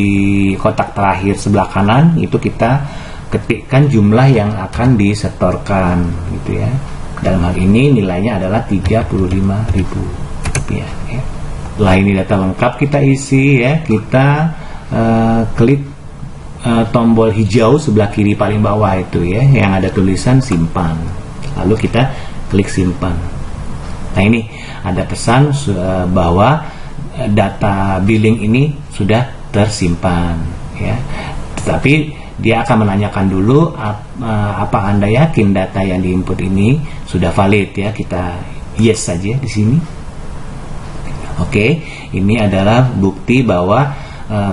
kotak terakhir sebelah kanan itu kita ketikkan jumlah yang akan disetorkan gitu ya. Dalam hal ini nilainya adalah 35.000 rupiah ya. Setelah ini data lengkap kita isi ya, kita klik tombol hijau sebelah kiri paling bawah itu ya, yang ada tulisan simpan. Lalu kita klik simpan. Nah, ini ada pesan bahwa data billing ini sudah tersimpan ya. Tetapi dia akan menanyakan dulu apa Anda yakin data yang diinput ini sudah valid ya. Kita yes saja di sini. Oke, ini adalah bukti bahwa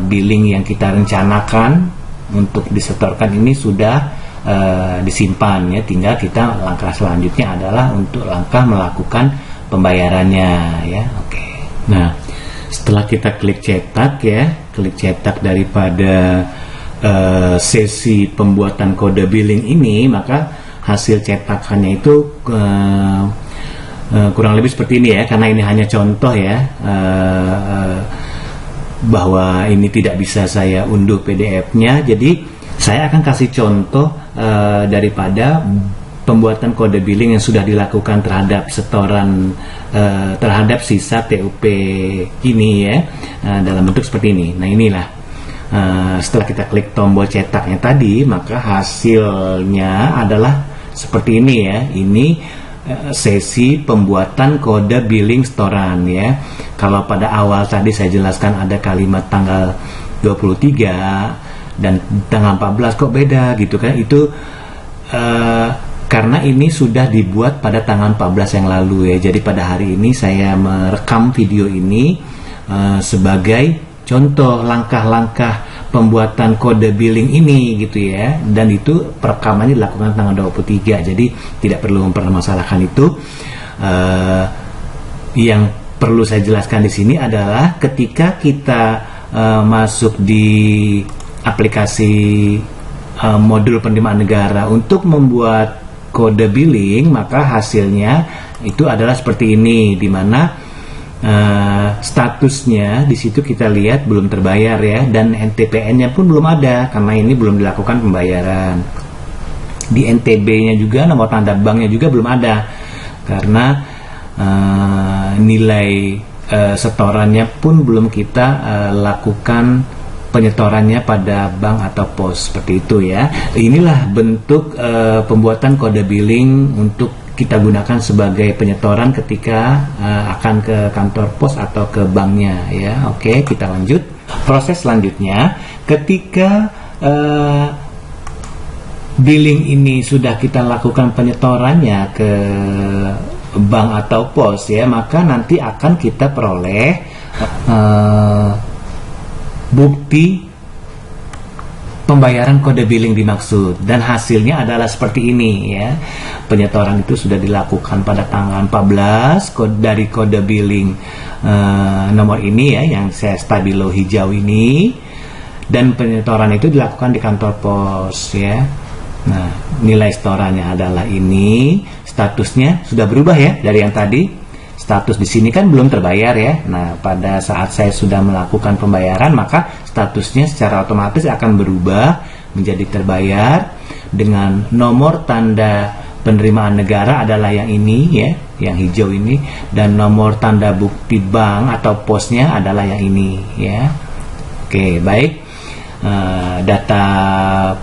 billing yang kita rencanakan untuk disetorkan ini sudah disimpan ya. Tinggal kita langkah selanjutnya adalah untuk langkah melakukan pembayarannya ya. Oke. Nah, setelah kita klik cetak ya, klik cetak daripada sesi pembuatan kode billing ini, maka hasil cetakannya itu kurang lebih seperti ini ya. Karena ini hanya contoh ya, bahwa ini tidak bisa saya unduh PDF-nya, jadi saya akan kasih contoh daripada pembuatan kode billing yang sudah dilakukan terhadap setoran terhadap sisa TUP ini ya, dalam bentuk seperti ini. Nah, inilah setelah kita klik tombol cetaknya tadi, maka hasilnya adalah seperti ini ya. Ini sesi pembuatan kode billing setoran ya. Kalau pada awal tadi saya jelaskan ada kalimat tanggal 23 dan tanggal 14 kok beda gitu kan, itu karena ini sudah dibuat pada tanggal 14 yang lalu ya. Jadi pada hari ini saya merekam video ini sebagai contoh langkah-langkah pembuatan kode billing ini gitu ya. Dan itu perekamannya dilakukan tanggal 23, jadi tidak perlu mempermasalahkan itu. Yang perlu saya jelaskan di sini adalah ketika kita masuk di aplikasi modul penerimaan negara untuk membuat kode billing, maka hasilnya itu adalah seperti ini, di mana statusnya di situ kita lihat belum terbayar ya, dan NTPN-nya pun belum ada karena ini belum dilakukan pembayaran. Di NTB-nya juga, nomor tanda banknya juga belum ada karena nilai setorannya pun belum kita lakukan penyetorannya pada bank atau pos, seperti itu ya. Inilah bentuk pembuatan kode billing untuk kita gunakan sebagai penyetoran ketika akan ke kantor pos atau ke banknya ya. Oke, kita lanjut. Proses selanjutnya, ketika billing ini sudah kita lakukan penyetorannya ke bank atau pos ya, maka nanti akan kita peroleh bukti pembayaran kode billing dimaksud, dan hasilnya adalah seperti ini ya. Penyetoran itu sudah dilakukan pada tanggal 14 dari kode billing nomor ini ya, yang saya stabilo hijau ini, dan penyetoran itu dilakukan di kantor pos ya. Nah, nilai setorannya adalah ini, statusnya sudah berubah ya dari yang tadi. Status di sini kan belum terbayar ya. Nah, pada saat saya sudah melakukan pembayaran, maka statusnya secara otomatis akan berubah menjadi terbayar, dengan nomor tanda penerimaan negara adalah yang ini ya, yang hijau ini, dan nomor tanda bukti bank atau posnya adalah yang ini ya. Oke, baik. Data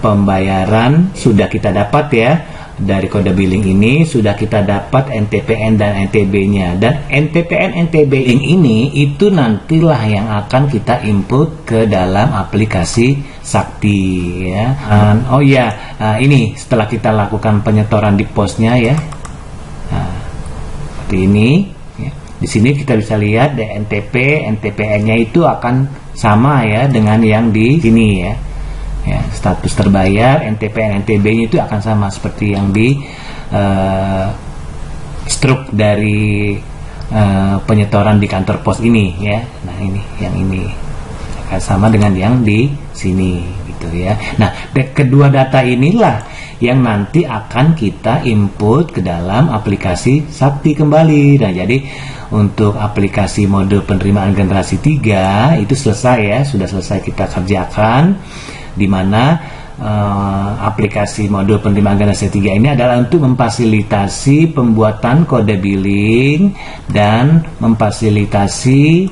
pembayaran sudah kita dapat ya. Dari kode billing ini sudah kita dapat NTPN dan NTB-nya, dan NTPN NTB ini itu nantilah yang akan kita input ke dalam aplikasi Sakti ya. Oh iya, ini setelah kita lakukan penyetoran di posnya ya. Seperti ini ya. Di sini kita bisa lihat NTP NTPN-nya itu akan sama ya dengan yang di sini ya. Ya, status terbayar NTPN NTB-nya itu akan sama seperti yang di struk dari penyetoran di kantor pos ini ya. Nah, ini yang ini akan sama dengan yang di sini gitu ya. Nah, kedua data inilah yang nanti akan kita input ke dalam aplikasi Sakti kembali. Nah, jadi untuk aplikasi modul penerimaan generasi 3 itu selesai ya, sudah selesai kita kerjakan, di mana aplikasi modul penerimaan generasi 3 ini adalah untuk memfasilitasi pembuatan kode billing dan memfasilitasi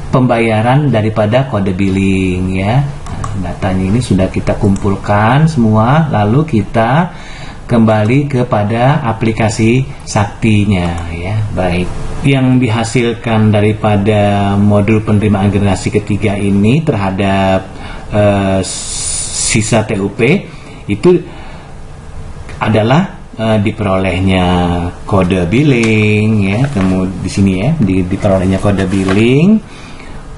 pembayaran daripada kode billing ya. Datanya ini sudah kita kumpulkan semua, lalu kita kembali kepada aplikasi Saktinya ya. Baik, yang dihasilkan daripada modul penerimaan generasi ketiga ini terhadap sisa TUP itu adalah diperolehnya kode billing ya, kemudian di sini ya diperolehnya kode billing,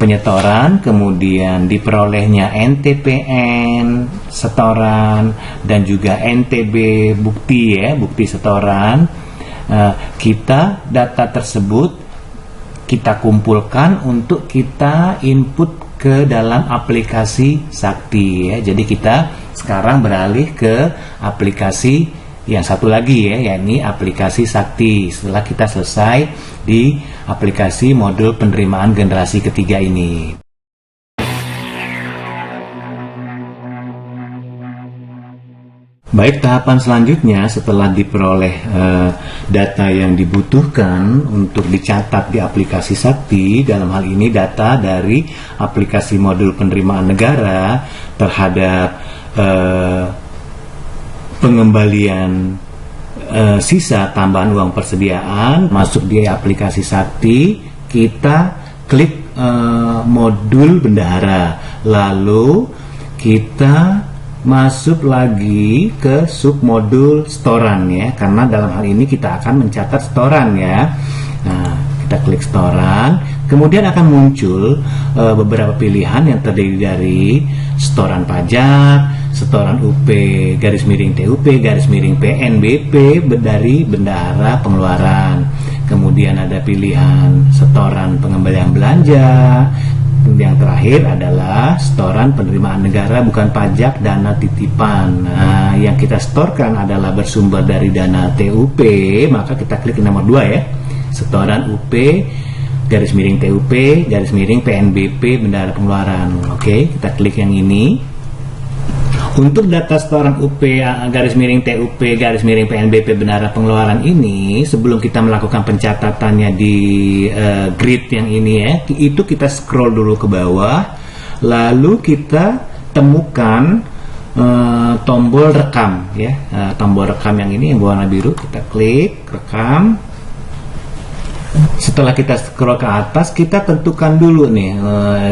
penyetoran, kemudian diperolehnya NTPN setoran, dan juga NTB bukti ya, bukti setoran. Kita data tersebut kita kumpulkan untuk kita input ke dalam aplikasi Sakti ya. Jadi kita sekarang beralih ke aplikasi yang satu lagi ya, yakni aplikasi Sakti setelah kita selesai di aplikasi modul penerimaan generasi ketiga ini. Baik, tahapan selanjutnya setelah diperoleh data yang dibutuhkan untuk dicatat di aplikasi Sakti, dalam hal ini data dari aplikasi modul penerimaan negara terhadap pengembalian sisa tambahan uang persediaan masuk di aplikasi Sakti, kita klik modul bendahara, lalu kita masuk lagi ke submodul setoran ya, karena dalam hal ini kita akan mencatat setoran ya. Nah, kita klik setoran, kemudian akan muncul beberapa pilihan yang terdiri dari setoran pajak, setoran UP garis miring TUP garis miring PNBP dari bendahara pengeluaran, kemudian ada pilihan setoran pengembalian belanja, yang terakhir adalah setoran penerimaan negara bukan pajak dana titipan. Nah, yang kita setorkan adalah bersumber dari dana TUP, maka kita klik nomor 2 ya, setoran UP garis miring TUP garis miring PNBP bendahara pengeluaran. Oke, kita klik yang ini. Untuk data setoran UP garis miring TUP garis miring PNBP Bendahara Pengeluaran ini, sebelum kita melakukan pencatatannya di grid yang ini ya, itu kita scroll dulu ke bawah, lalu kita temukan tombol rekam ya, tombol rekam yang ini yang berwarna biru, kita klik rekam. Setelah kita scroll ke atas, kita tentukan dulu nih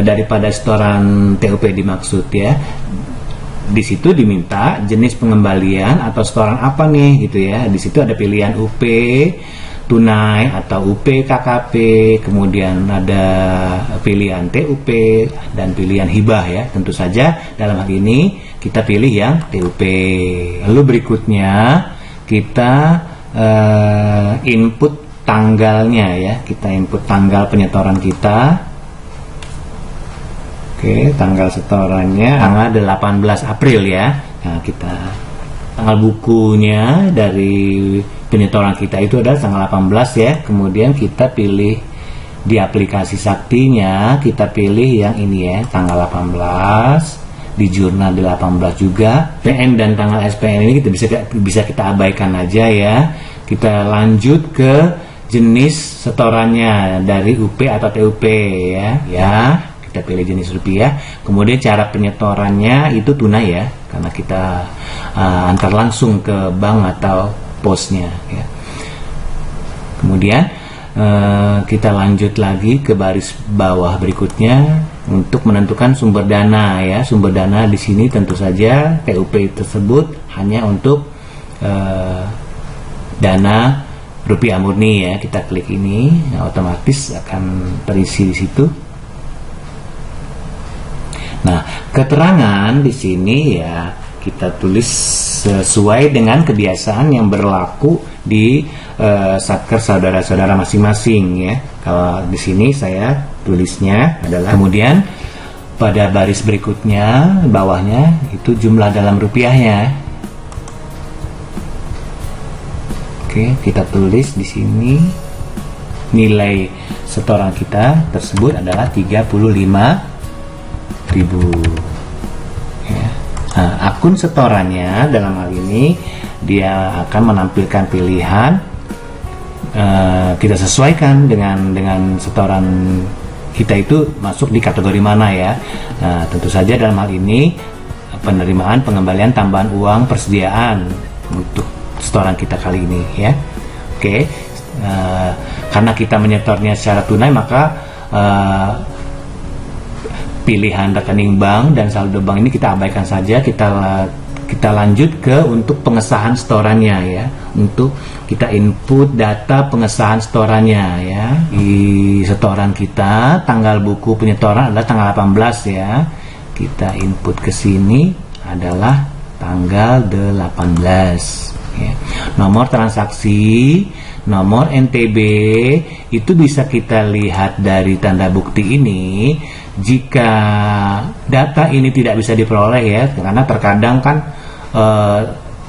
daripada setoran TUP dimaksud ya. Di situ diminta jenis pengembalian atau setoran apa nih gitu ya. Di situ ada pilihan UP tunai atau UP KKP, kemudian ada pilihan TUP dan pilihan hibah ya. Tentu saja dalam hal ini kita pilih yang TUP. Lalu berikutnya kita input tanggalnya ya. Kita input tanggal penyetoran kita. Oke, tanggal setorannya tanggal 18 April ya. Nah, kita tanggal bukunya dari penyetoran kita itu adalah tanggal 18 ya. Kemudian kita pilih di aplikasi saktinya, kita pilih yang ini ya, tanggal 18. Di jurnal di 18 juga. PN dan tanggal SPN ini kita bisa kita abaikan aja ya. Kita lanjut ke jenis setorannya dari UP atau TUP ya. Kita pilih jenis rupiah, kemudian cara penyetorannya itu tunai ya, karena kita antar langsung ke bank atau posnya ya. Kemudian kita lanjut lagi ke baris bawah berikutnya untuk menentukan sumber dana ya. Sumber dana di sini tentu saja TUP tersebut hanya untuk dana rupiah murni ya. Kita klik ini, otomatis akan terisi di situ. Nah, keterangan di sini ya kita tulis sesuai dengan kebiasaan yang berlaku di satker saudara-saudara masing-masing ya. Kalau di sini saya tulisnya adalah, kemudian pada baris berikutnya bawahnya itu jumlah dalam rupiahnya. Oke, kita tulis di sini nilai setoran kita tersebut adalah 35.000 ya. Nah, akun setorannya dalam hal ini dia akan menampilkan pilihan, kita sesuaikan dengan setoran kita itu masuk di kategori mana ya. Nah, tentu saja dalam hal ini penerimaan pengembalian tambahan uang persediaan untuk setoran kita kali ini ya. Oke, karena kita menyetornya secara tunai, maka pilihan rekening bank dan saldo bank ini kita abaikan saja. Kita lanjut ke untuk pengesahan setorannya ya. Untuk kita input data pengesahan setorannya ya. Di setoran kita tanggal buku penyetoran adalah tanggal 18 ya. Kita input ke sini adalah tanggal 18 ya. Nomor transaksi, nomor NTB itu bisa kita lihat dari tanda bukti ini. Jika data ini tidak bisa diperoleh ya, karena terkadang kan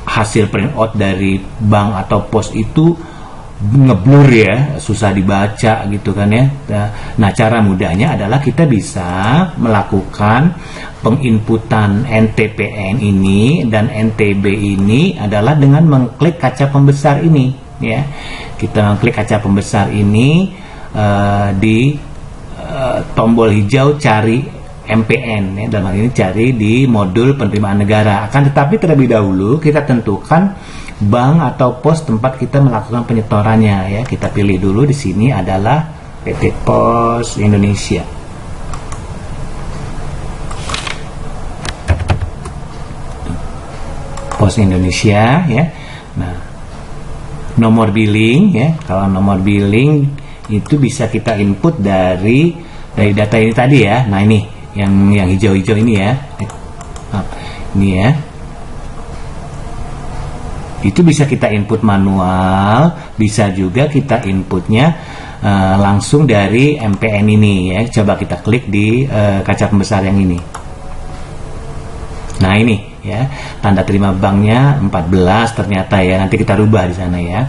hasil printout dari bank atau pos itu ngeblur ya, susah dibaca gitu kan ya. Nah, cara mudahnya adalah kita bisa melakukan penginputan NTPN ini dan NTB ini adalah dengan mengklik kaca pembesar ini ya. Kita mengklik kaca pembesar ini di tombol hijau cari MPN ya, dalam hal ini cari di modul penerimaan negara. Akan tetapi terlebih dahulu kita tentukan bank atau pos tempat kita melakukan penyetorannya ya. Kita pilih dulu di sini adalah PT Pos Indonesia. Pos Indonesia ya. Nah, nomor billing ya. Kalau nomor billing itu bisa kita input dari data ini tadi ya. Nah, ini yang hijau-hijau ini ya. Ini ya. Itu bisa kita input manual, bisa juga kita inputnya langsung dari MPN ini ya. Coba kita klik di kaca pembesar yang ini. Nah, ini ya, tanda terima banknya 14 ternyata ya. Nanti kita rubah di sana ya.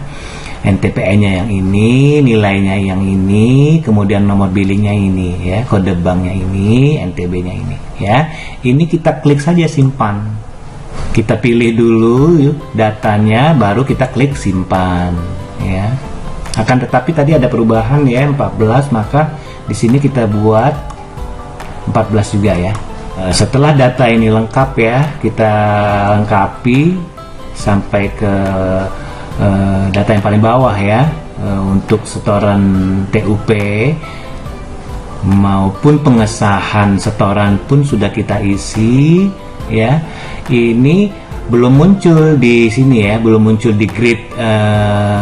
NTPN-nya yang ini, nilainya yang ini, kemudian nomor billingnya ini ya, kode banknya ini, NTB-nya ini ya. Ini kita klik saja simpan Kita pilih dulu datanya, baru kita klik simpan ya. Akan tetapi tadi ada perubahan ya, 14, maka di sini kita buat 14 juga ya. Setelah data ini lengkap ya, kita lengkapi sampai ke data yang paling bawah ya. Untuk setoran TUP maupun pengesahan setoran pun sudah kita isi ya. Ini belum muncul di sini ya, belum muncul di grid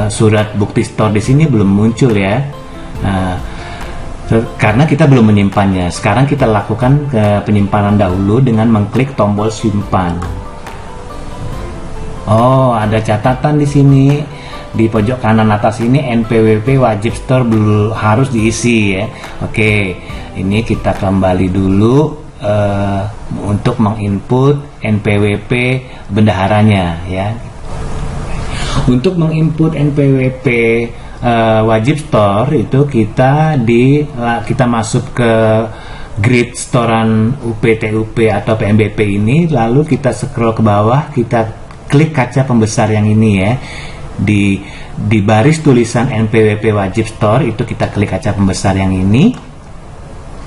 surat bukti store di sini belum muncul ya. Karena kita belum menyimpannya. Sekarang kita lakukan penyimpanan dahulu dengan mengklik tombol simpan. Oh, ada catatan di sini di pojok kanan atas ini, NPWP wajib store harus diisi ya. Oke, ini kita kembali dulu untuk menginput NPWP bendaharanya ya. Untuk menginput NPWP wajib store itu kita masuk ke grid setoran UPTUP atau PMBP ini, lalu kita scroll ke bawah, kita klik kaca pembesar yang ini ya. Di baris tulisan NPWP wajib store itu kita klik kaca pembesar yang ini.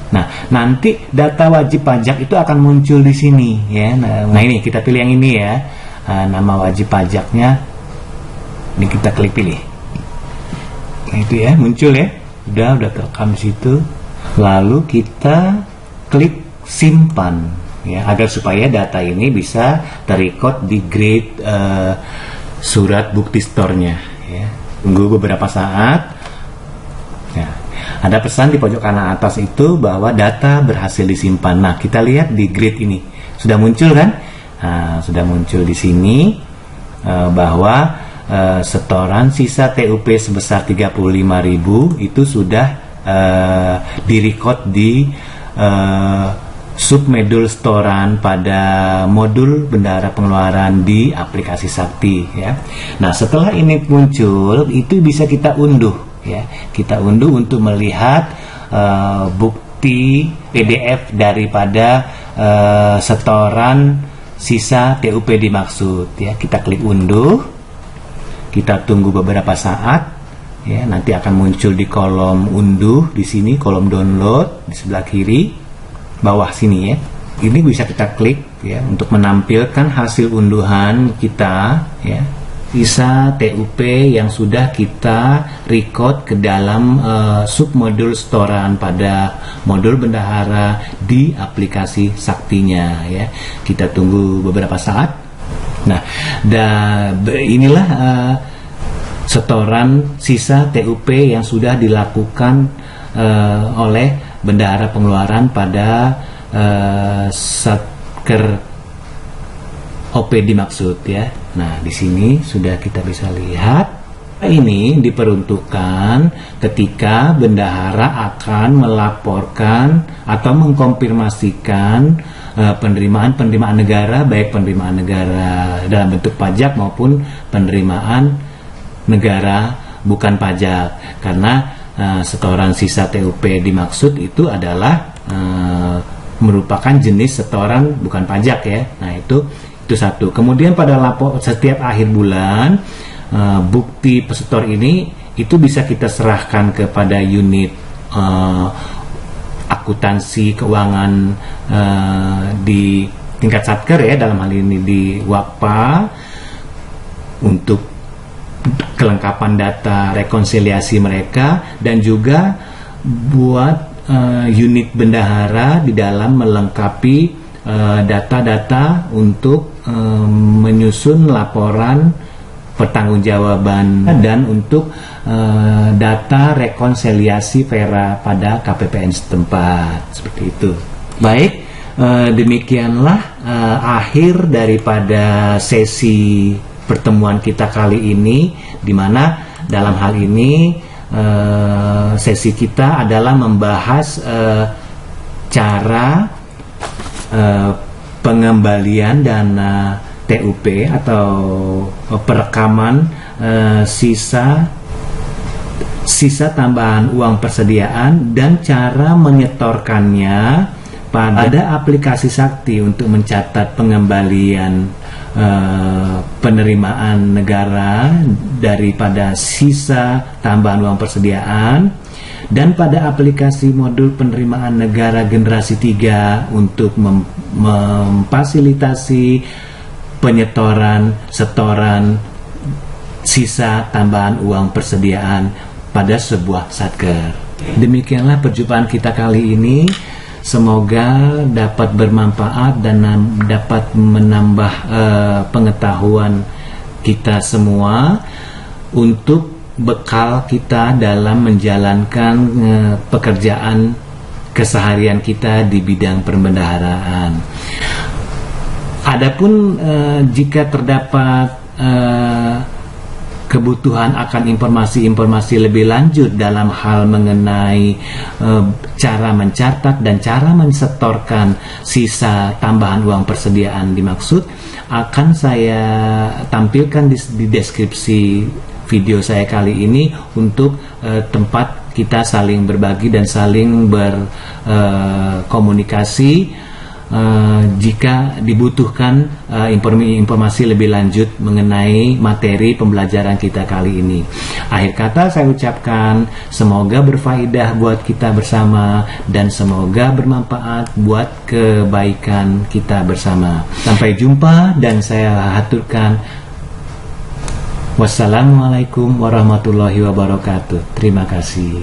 Nah, nanti data wajib pajak itu akan muncul di sini ya. Nah, ini kita pilih yang ini ya. Nama wajib pajaknya ini kita klik pilih. Nah, itu ya, muncul ya. Udah terekam di situ. Lalu kita klik simpan ya, agar supaya data ini bisa terrecord di grid surat bukti store-nya ya. Tunggu beberapa saat. Ya. Ada pesan di pojok kanan atas itu bahwa data berhasil disimpan. Nah, kita lihat di grid ini. Sudah muncul kan? Nah, sudah muncul di sini bahwa setoran sisa TUP sebesar 35.000 itu sudah direcord di submodul setoran pada modul bendahara pengeluaran di aplikasi Sakti ya. Nah, setelah ini muncul itu bisa kita unduh ya. Kita unduh untuk melihat bukti PDF daripada setoran sisa TUP dimaksud ya. Kita klik unduh. Kita tunggu beberapa saat ya, nanti akan muncul di kolom unduh di sini, kolom download di sebelah kiri bawah sini ya. Ini bisa kita klik ya untuk menampilkan hasil unduhan kita ya, sisa TUP yang sudah kita record ke dalam submodul setoran pada modul bendahara di aplikasi Saktinya ya. Kita tunggu beberapa saat. Nah, inilah setoran sisa TUP yang sudah dilakukan oleh bendahara pengeluaran pada Satker OP dimaksud ya. Nah, di sini sudah kita bisa lihat. Ini diperuntukkan ketika bendahara akan melaporkan atau mengkonfirmasikan penerimaan negara, baik penerimaan negara dalam bentuk pajak maupun penerimaan negara bukan pajak. Karena setoran sisa TUP dimaksud itu adalah merupakan jenis setoran bukan pajak ya. Nah, itu satu. Kemudian pada setiap akhir bulan bukti pesetor ini itu bisa kita serahkan kepada unit akuntansi keuangan di tingkat Satker ya, dalam hal ini di WAPA, untuk kelengkapan data rekonsiliasi mereka, dan juga buat unit bendahara di dalam melengkapi data-data untuk menyusun laporan pertanggungjawaban dan untuk data rekonsiliasi VERA pada KPPN setempat, seperti itu. Baik, demikianlah akhir daripada sesi pertemuan kita kali ini, di mana dalam hal ini sesi kita adalah membahas cara pengembalian dana TUP atau perekaman sisa tambahan uang persediaan dan cara menyetorkannya pada aplikasi Sakti untuk mencatat pengembalian penerimaan negara daripada sisa tambahan uang persediaan, dan pada aplikasi modul penerimaan negara generasi 3 untuk memfasilitasi penyetoran setoran sisa tambahan uang persediaan pada sebuah satker. Demikianlah perjumpaan kita kali ini. Semoga dapat bermanfaat dan dapat menambah pengetahuan kita semua untuk bekal kita dalam menjalankan pekerjaan keseharian kita di bidang perbendaharaan. Adapun jika terdapat kebutuhan akan informasi-informasi lebih lanjut dalam hal mengenai cara mencatat dan cara mensetorkan sisa tambahan uang persediaan dimaksud, akan saya tampilkan di deskripsi video saya kali ini untuk tempat kita saling berbagi dan saling berkomunikasi jika dibutuhkan informasi lebih lanjut mengenai materi pembelajaran kita kali ini. Akhir kata saya ucapkan semoga berfaedah buat kita bersama dan semoga bermanfaat buat kebaikan kita bersama. Sampai jumpa dan saya haturkan wassalamualaikum warahmatullahi wabarakatuh. Terima kasih.